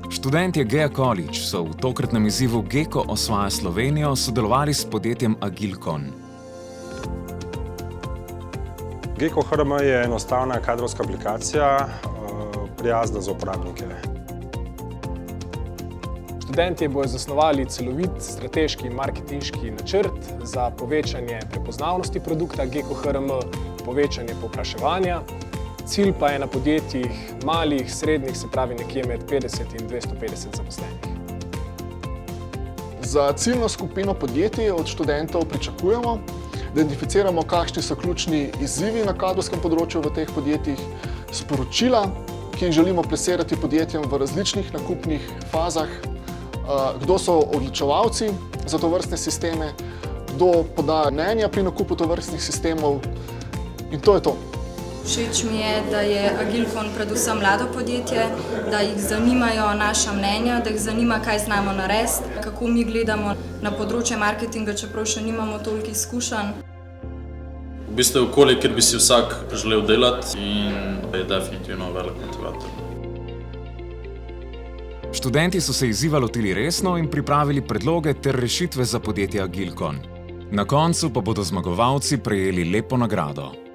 Študentje GEA College so v tokratnem izzivu Geko osvaja Slovenijo sodelovali s podjetjem Agilcon. Geko HRM je enostavna kadrovska aplikacija, prijazna za uporabnike. Študentje bodo zasnovali celovit strateški in marketinški načrt za povečanje prepoznavnosti produkta Geko HRM, povečanje povpraševanja. Cilj pa je na podjetjih malih, srednjih, se pravi nekje med 50 in 250 zaposlenih. Za ciljno skupino podjetij od študentov pričakujemo, da identificiramo, kakšni so ključni izzivi na kadrovskem področju v teh podjetjih, sporočila, ki jih želimo plasirati podjetjem v različnih nakupnih fazah, kdo so odločevalci za tovrstne sisteme, kdo podaja mnenja pri nakupu tovrstnih sistemov in to je to. Všeč mi je, da je Agilcon predvsem mlado podjetje, da jih zanimajo naša mnenja, da jih zanima, kaj znamo narediti, kako mi gledamo na področje marketinga, čeprav še nimamo toliko izkušenj. V bistvu je okolje, kjer bi si vsak želel delati in je definitivno velik motivator. Študenti so se izziva lotili resno in pripravili predloge ter rešitve za podjetje Agilcon. Na koncu pa bodo zmagovalci prejeli lepo nagrado.